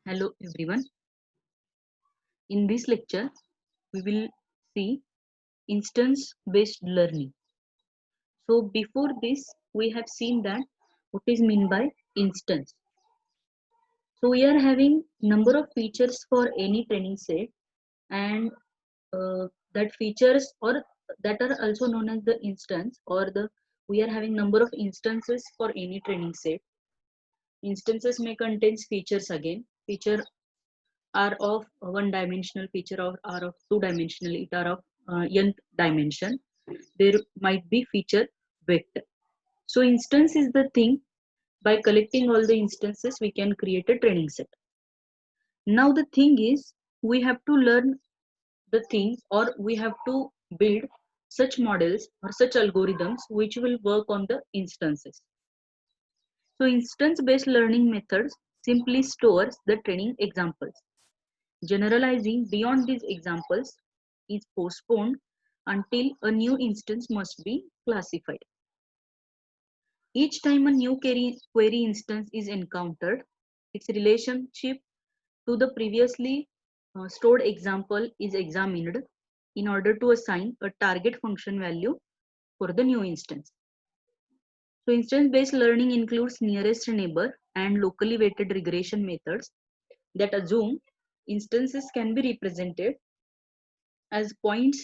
Hello everyone. In this lecture, we will see instance based learning. So before this, we have seen that what is meant by instance. So we are having number of features for any training set, and that features or that are also known as the instance, or the we are having number of instances for any training set. Instances may contain features again. Feature are of one dimensional, feature are of two dimensional, it are of nth dimension. There might be feature vector. So instance is the thing. By collecting all the instances, we can create a training set. Now the thing is, we have to learn the things, or we have to build such models or such algorithms which will work on the instances. So instance based learning methods simply stores the training examples. Generalizing beyond these examples is postponed until a new instance must be classified. Each time a new query instance is encountered, its relationship to the previously stored example is examined in order to assign a target function value for the new instance. So instance-based learning includes nearest neighbor and locally weighted regression methods that assume instances can be represented as points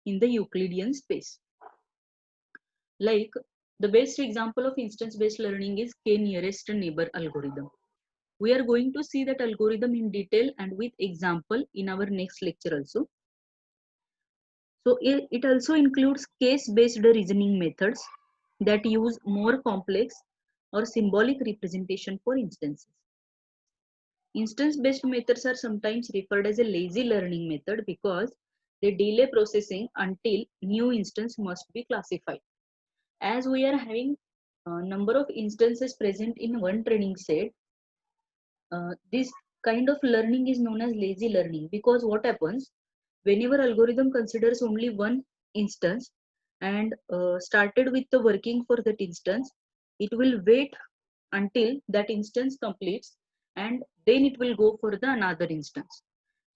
in the Euclidean space. Like the best example of instance-based learning is k-nearest neighbor algorithm. We are going to see that algorithm in detail and with example in our next lecture also. So it also includes case-based reasoning methods that use more complex or symbolic representation for instances. Instance-based methods are sometimes referred as a lazy learning method because they delay processing until new instance must be classified. As we are having a number of instances present in one training set, this kind of learning is known as lazy learning, because what happens whenever algorithm considers only one instance and started with the working for that instance, it will wait until that instance completes, and then it will go for the another instance.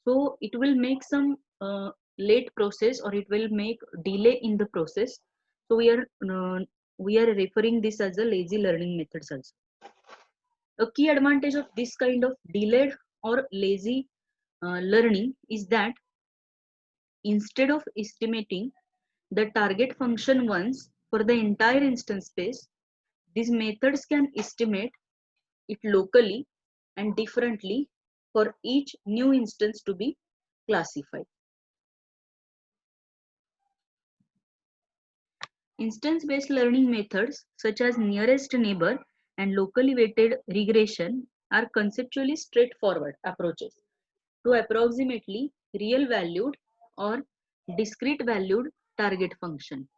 So it will make some late process, or it will make delay in the process. So we are referring this as a lazy learning methods also. A key advantage of this kind of delayed or lazy learning is that instead of estimating the target function once for the entire instance space, these methods can estimate it locally and differently for each new instance to be classified. Instance-based learning methods such as nearest neighbor and locally weighted regression are conceptually straightforward approaches to approximately real valued or discrete valued target function.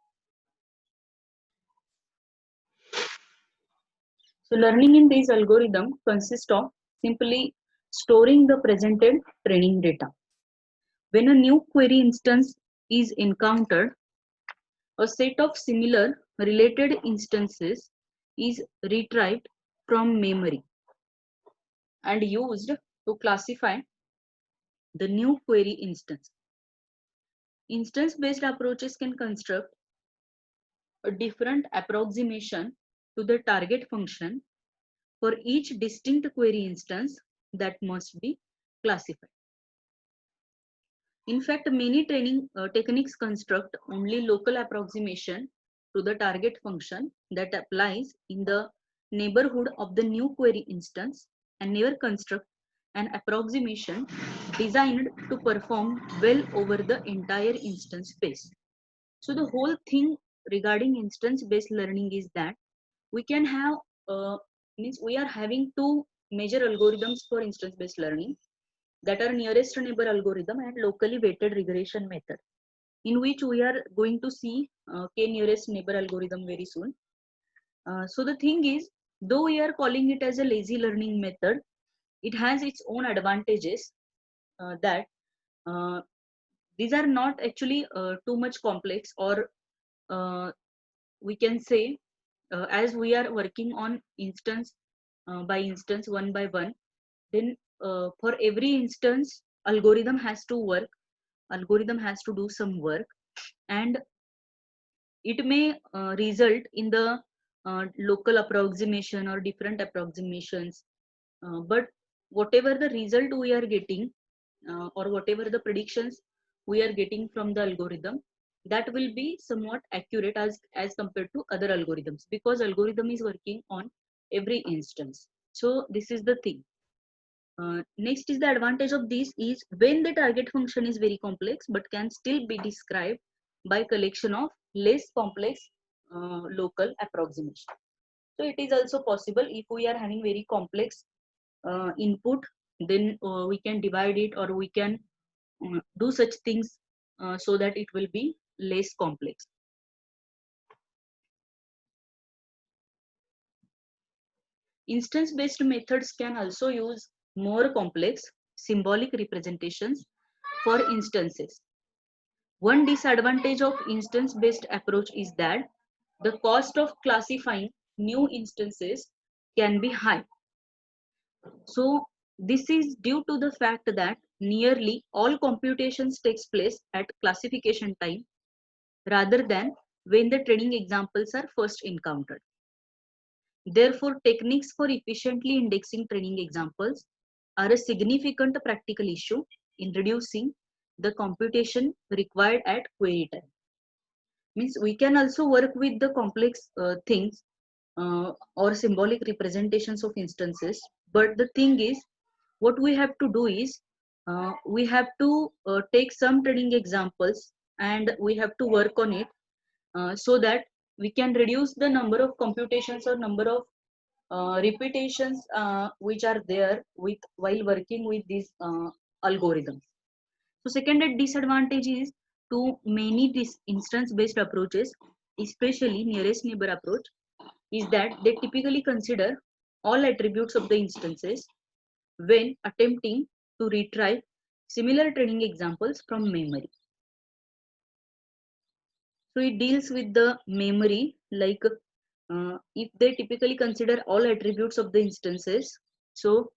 So learning in this algorithm consists of simply storing the presented training data. When a new query instance is encountered, a set of similar related instances is retrieved from memory and used to classify the new query instance. Instance-based approaches can construct a different approximation to the target function for each distinct query instance that must be classified. In fact, many training techniques construct only local approximation to the target function that applies in the neighborhood of the new query instance, and never construct an approximation designed to perform well over the entire instance space. So the whole thing regarding instance-based learning is that we can have means we are having two major algorithms for instance-based learning, that are nearest neighbor algorithm and locally weighted regression method, in which we are going to see k nearest neighbor algorithm very soon. So the thing is, though we are calling it as a lazy learning method, it has its own advantages, that uh, these are not actually too much complex, or we can say, as we are working on instance by instance, one by one, Then for every instance, algorithm has to work, algorithm has to do some work, and it may result in the local approximation or different approximations. But whatever the result we are getting, or whatever the predictions we are getting from the algorithm, that will be somewhat accurate as compared to other algorithms, because algorithm is working on every instance. So this is the thing. Next is the advantage of this is when the target function is very complex but can still be described by collection of less complex local approximation. So it is also possible if we are having very complex input, then we can divide it, or we can do such things so that it will be less complex. Instance based methods can also use more complex symbolic representations for instances. One disadvantage of instance based approach is that the cost of classifying new instances can be high. So this is due to the fact that nearly all computations takes place at classification time rather than when the training examples are first encountered. Therefore, techniques for efficiently indexing training examples are a significant practical issue in reducing the computation required at query time. Means we can also work with the complex things or symbolic representations of instances, but the thing is, what we have to do is we have to take some training examples and we have to work on it so that we can reduce the number of computations or number of repetitions which are there with while working with these algorithms. So second disadvantage is to many these instance based approaches, especially nearest neighbor approach, is that they typically consider all attributes of the instances when attempting to retrieve similar training examples from memory. So it deals with the memory, like if they typically consider all attributes of the instances. So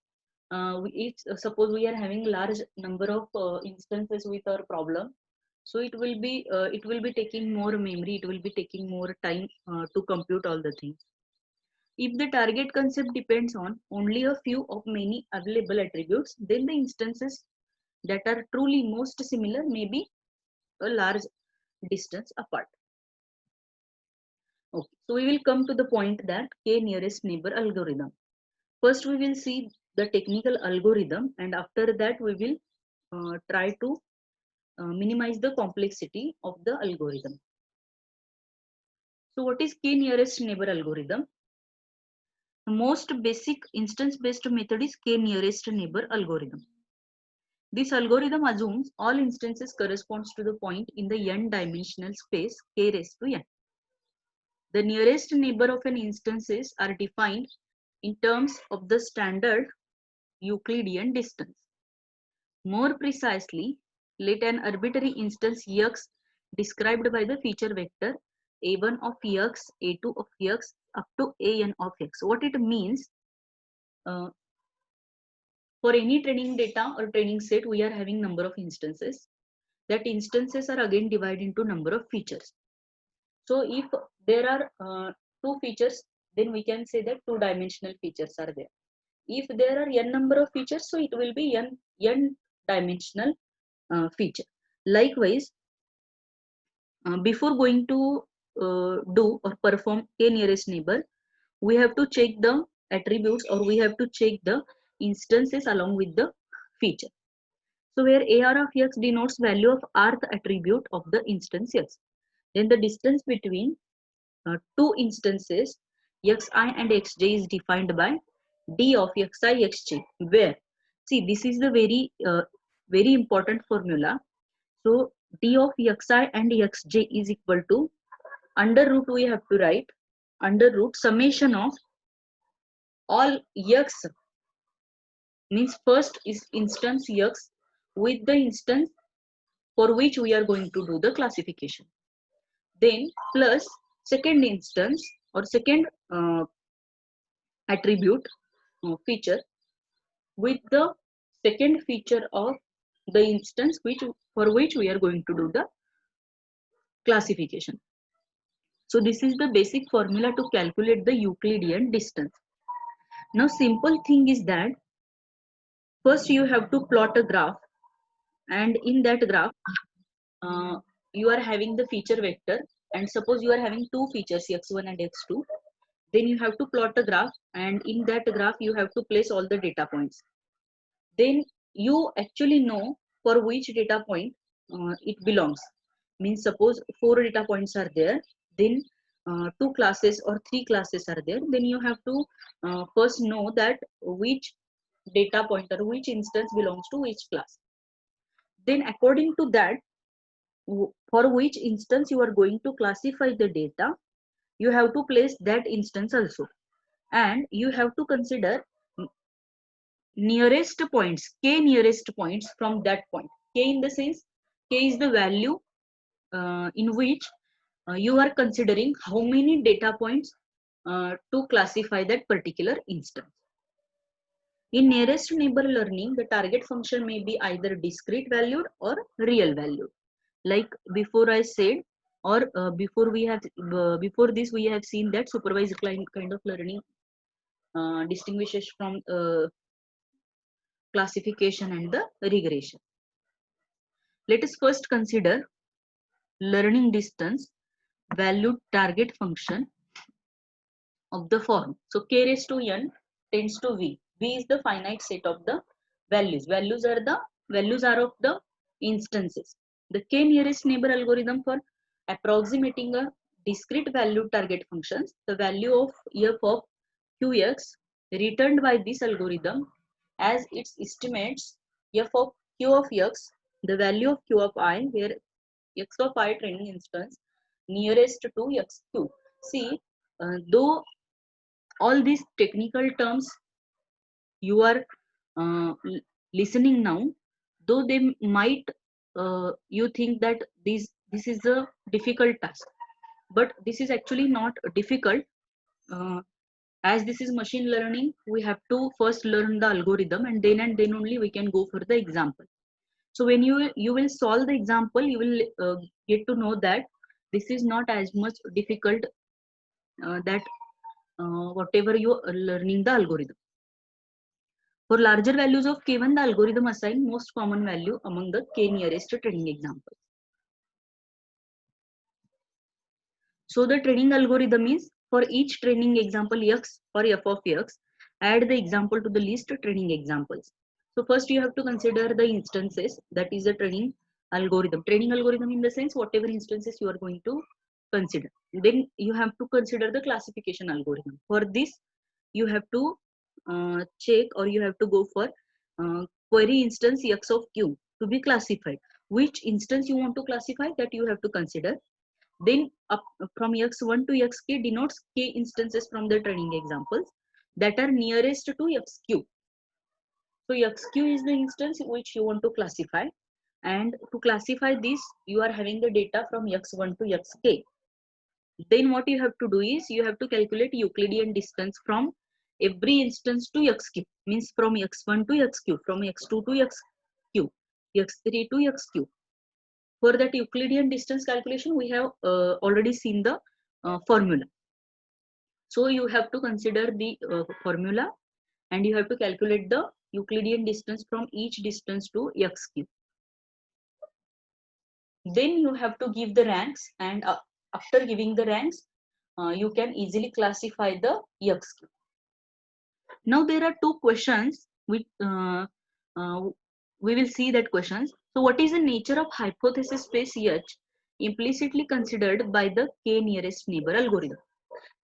suppose we are having large number of instances with our problem, so it will be taking more memory, it will be taking more time to compute all the things. If the target concept depends on only a few of many available attributes, then the instances that are truly most similar may be a large distance apart. Okay, so we will come to the point that k nearest neighbor algorithm. First, we will see the technical algorithm, and after that, we will try to minimize the complexity of the algorithm. So, what is k nearest neighbor algorithm? The most basic instance-based method is k nearest neighbor algorithm. This algorithm assumes all instances corresponds to the point in the n-dimensional space k raised to n. The nearest neighbor of an instances are defined in terms of the standard Euclidean distance. More precisely, let an arbitrary instance x described by the feature vector a1 of x, a2 of x up to an of x. What it means, uh, for any training data or training set, we are having number of instances. That instances are again divided into number of features. So if there are two features, then we can say that two-dimensional features are there. If there are n number of features, so it will be n dimensional feature. Likewise, before going to do or perform k nearest neighbor, we have to check the attributes, or we have to check the instances along with the feature. So where AR of x denotes value of rth attribute of the instance x, then the distance between two instances xi and xj is defined by d of xi xj, where, see, this is the very important formula. So d of xi and xj is equal to under root, we have to write under root summation of all x, means first is instance x with the instance for which we are going to do the classification, then plus second instance or second attribute feature with the second feature of the instance for which we are going to do the classification. So this is the basic formula to calculate the Euclidean distance. Now simple thing is that first you have to plot a graph, and in that graph uh, you are having the feature vector, and suppose you are having two features x1 and x2. Then you have to plot a graph, and in that graph you have to place all the data points. Then you actually know for which data point it belongs. Means suppose four data points are there, then two classes or three classes are there, then you have to first know that which data point or which instance belongs to which class. Then according to that, for which instance you are going to classify the data, you have to place that instance also, and you have to consider nearest points, k nearest points from that point. K in the sense, k is the value in which you are considering how many data points to classify that particular instance. In nearest neighbor learning, the target function may be either discrete valued or real valued. Like before I said, or before this we have seen that supervised kind of learning distinguishes from classification and the regression. Let us first consider learning distance valued target function of the form. So k raised to n tends to v. V is the finite set of the values. Values are of the instances. The k nearest neighbor algorithm for approximating a discrete valued target functions, the value of f of qx returned by this algorithm as its estimates f of q of x, the value of q of I, where x of I training instance nearest to xq. See, though all these technical terms you are listening now, though they might you think that this is a difficult task, but this is actually not difficult. uh, as this is machine learning, we have to first learn the algorithm, and then only we can go for the example. So when you will solve the example, you will get to know that this is not as much difficult that whatever you are learning the algorithm. For larger values of k1, the algorithm assigns most common value among the k nearest training examples. So the training algorithm is for each training example x or f of x, add the example to the list of training examples. So first you have to consider the instances, that is the training algorithm. Training algorithm in the sense whatever instances you are going to consider. Then you have to consider the classification algorithm. For this, you have to check, or you have to go for query instance x of q to be classified. Which instance you want to classify, that you have to consider. Then up from x1 to xk denotes k instances from the training examples that are nearest to xq. So xq is the instance which you want to classify, and to classify this you are having the data from x1 to xk. Then what you have to do is you have to calculate Euclidean distance from every instance to xq, means from x1 to xq, from x2 to xq, x3 to xq. For that Euclidean distance calculation, we have already seen the formula. So you have to consider the formula, and you have to calculate the Euclidean distance from each distance to xq. Then you have to give the ranks, and after giving the ranks, you can easily classify the xq. Now there are two questions which we will see that questions. So what is the nature of hypothesis space H implicitly considered by the k nearest neighbor algorithm?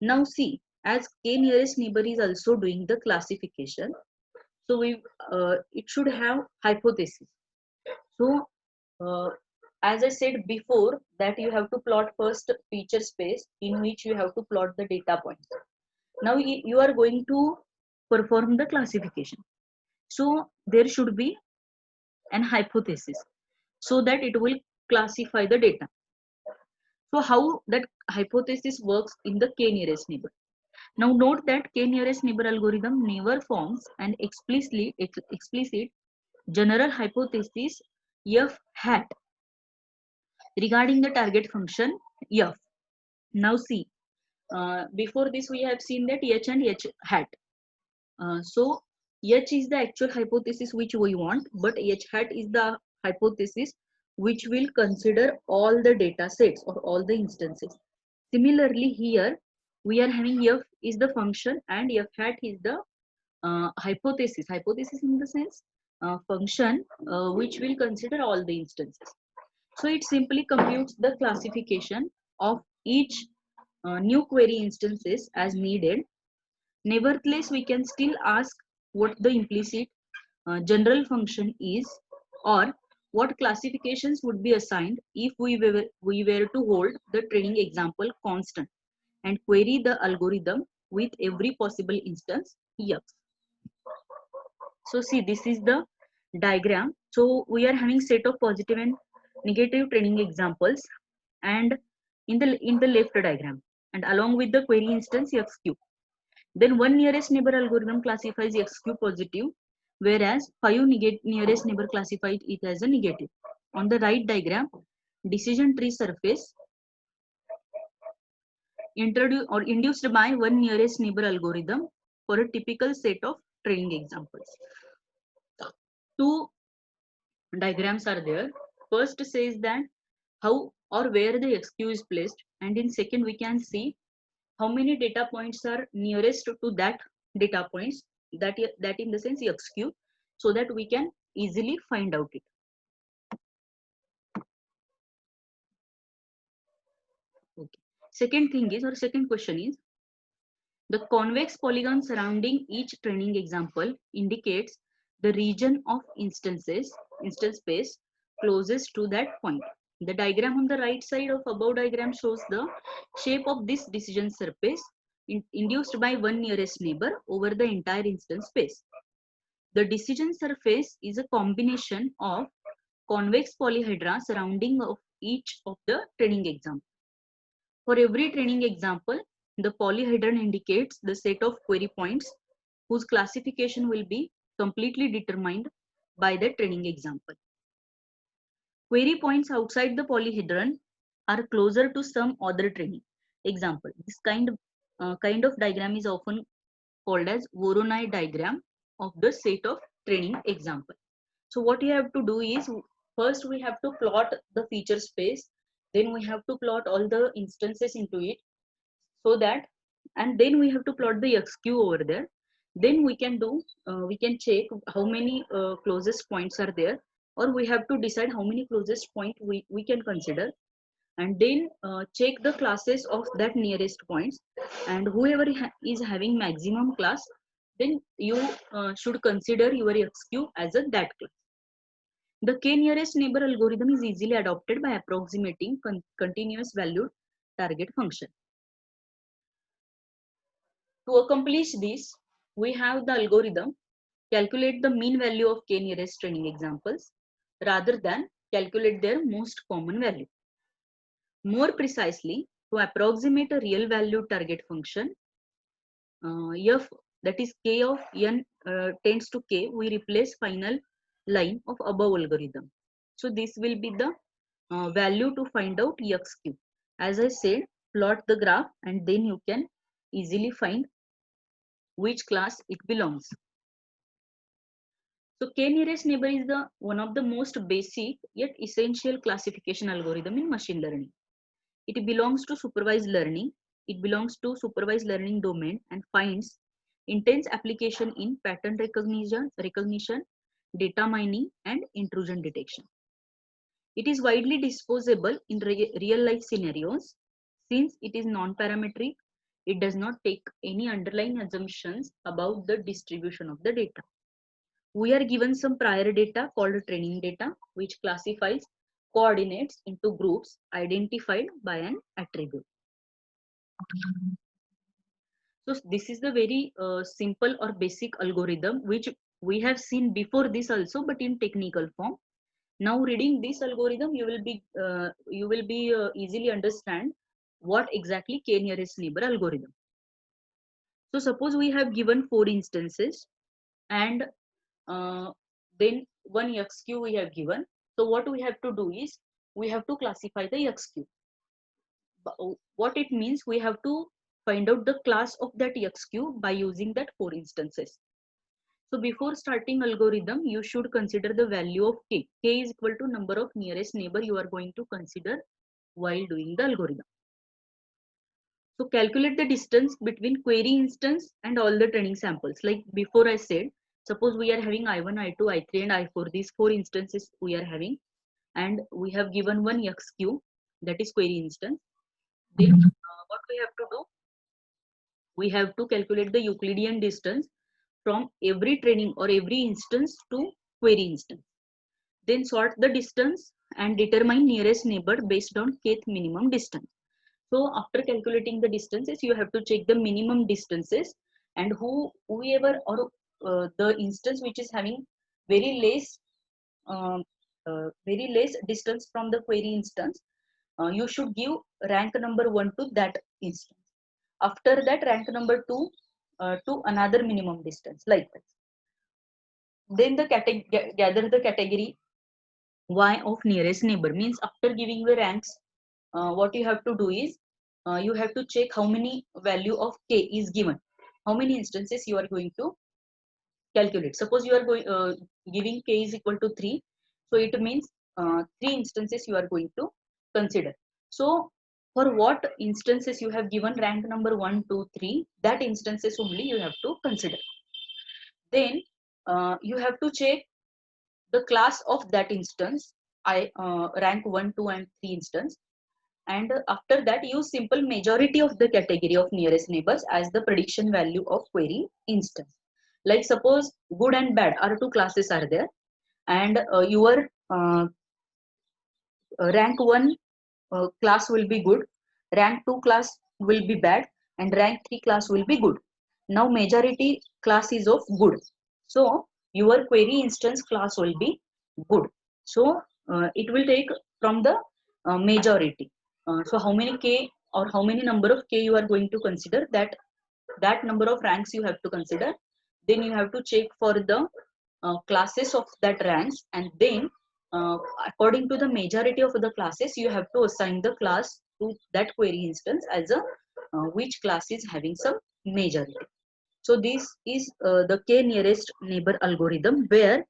Now see, as k nearest neighbor is also doing the classification, so it should have hypothesis. So as I said before, that you have to plot first feature space in which you have to plot the data points. Now you are going to perform the classification. So there should be an hypothesis so that it will classify the data. So how that hypothesis works in the k nearest neighbor? Now note that k nearest neighbor algorithm never forms an explicit general hypothesis f hat regarding the target function f. Now see, before this we have seen that h and h hat. So h is the actual hypothesis which we want, but h hat is the hypothesis which will consider all the data sets or all the instances. Similarly here we are having f is the function and f hat is the hypothesis in the sense function which will consider all the instances. So it simply computes the classification of each new query instances as needed. Nevertheless, we can still ask what the implicit general function is, or what classifications would be assigned if we were to hold the training example constant and query the algorithm with every possible instance f. So see, this is the diagram. So we are having set of positive and negative training examples, and in the left diagram, and along with the query instance xq. Then one nearest neighbor algorithm classifies xq positive, whereas five nearest neighbor classified it as a negative. On the right diagram, decision tree surface introduced or induced by one nearest neighbor algorithm for a typical set of training examples. Two diagrams are there. First says that how or where the xq is placed, and in second we can see how many data points are nearest to that data points, that in the sense xq, so that we can easily find out it. Okay. Second question is, the convex polygon surrounding each training example indicates the region of instance space closest to that point. The diagram on the right side of above diagram shows the shape of this decision surface induced by one nearest neighbor over the entire instance space. The decision surface is a combination of convex polyhedra surrounding of each of the training example. For every training example, the polyhedron indicates the set of query points whose classification will be completely determined by the training example. Query points outside the polyhedron are closer to some other training example. This kind of diagram is often called as Voronoi diagram of the set of training example. So what you have to do is, first we have to plot the feature space, then we have to plot all the instances into it, so that, and then we have to plot the xq over there. Then we can check how many closest points are there, or we have to decide how many closest point we can consider, and then check the classes of that nearest points, and whoever is having maximum class, then you should consider your xq as a that class. The k nearest neighbor algorithm is easily adopted by approximating continuous valued target function. To accomplish this, we have the algorithm calculate the mean value of k nearest training examples rather than calculate their most common value. More precisely, to approximate a real value target function, f, that is k of n tends to k, we replace final line of above algorithm. So this will be the value to find out xq. As I said, plot the graph and then you can easily find which class it belongs. So k nearest neighbor is the one of the most basic yet essential classification algorithm in machine learning. It belongs to supervised learning. It belongs to supervised learning domain and finds intense application in pattern recognition, data mining, and intrusion detection. It is widely disposable in real life scenarios. Since it is non-parametric, it does not take any underlying assumptions about the distribution of the data. We are given some prior data called training data, which classifies coordinates into groups identified by an attribute. So this is the very simple or basic algorithm which we have seen before this also, but in technical form. Now reading this algorithm, you will be easily understand what exactly k nearest neighbor algorithm. So suppose we have given 4 instances and then one XQ we have given. So what we have to do is we have to classify the XQ. What it means, we have to find out the class of that XQ by using that 4 instances. So before starting algorithm, you should consider the value of k. K is equal to number of nearest neighbor you are going to consider while doing the algorithm. So calculate the distance between query instance and all the training samples. Like before I said, suppose we are having I1, I2, I3 and I4. These 4 instances we are having, and we have given one XQ, that is query instance. Then what we have to do? We have to calculate the Euclidean distance from every training or every instance to query instance. Then sort the distance and determine nearest neighbor based on kth minimum distance. So after calculating the distances, you have to check the minimum distances, and whoever or the instance which is having very um, less distance from the query instance, you should give rank number 1 to that instance. After that, rank number 2 to another minimum distance, like that. Then gather the category Y of nearest neighbor. Means after giving the ranks, what you have to do is you have to check how many value of k is given, how many instances you are going to calculate. Suppose you are giving k is equal to 3, so it means 3 instances you are going to consider. So for what instances you have given rank number 1, 2, 3, that instances only you have to consider. Then you have to check the class of that instance, rank 1, 2 and 3 instance, and after that use simple majority of the category of nearest neighbors as the prediction value of query instance. Like suppose good and bad are 2 classes are there, and your rank 1 class will be good, rank 2 class will be bad, and rank 3 class will be good. Now majority class is of good, so your query instance class will be good. So it will take from the majority. So how many k or how many number of k you are going to consider, that number of ranks you have to consider. Then you have to check for the classes of that ranks, and then uh, according to the majority of the classes you have to assign the class to that query instance as a which class is having some majority. So this is the k nearest neighbor algorithm, where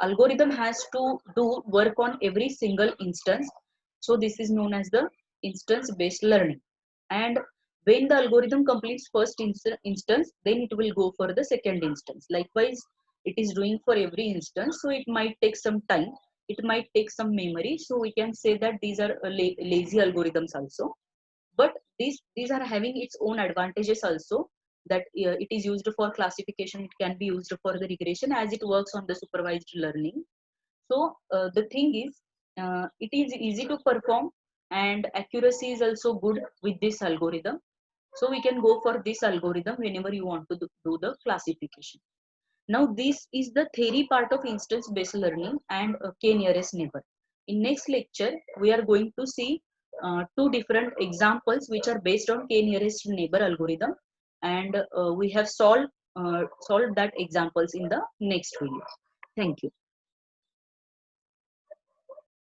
algorithm has to do work on every single instance. So this is known as the instance based learning. And when the algorithm completes first instance, then it will go for the second instance. Likewise, it is doing for every instance, so it might take some time, it might take some memory. So we can say that these are lazy algorithms also, but these are having its own advantages also, that it is used for classification, it can be used for the regression as it works on the supervised learning. So the thing is, it is easy to perform, and accuracy is also good with this algorithm. So we can go for this algorithm whenever you want to do the classification. Now this is the theory part of instance based learning and k nearest neighbor. In next lecture, we are going to see 2 different examples which are based on k nearest neighbor algorithm, and we have solved that examples in the next video. Thank you.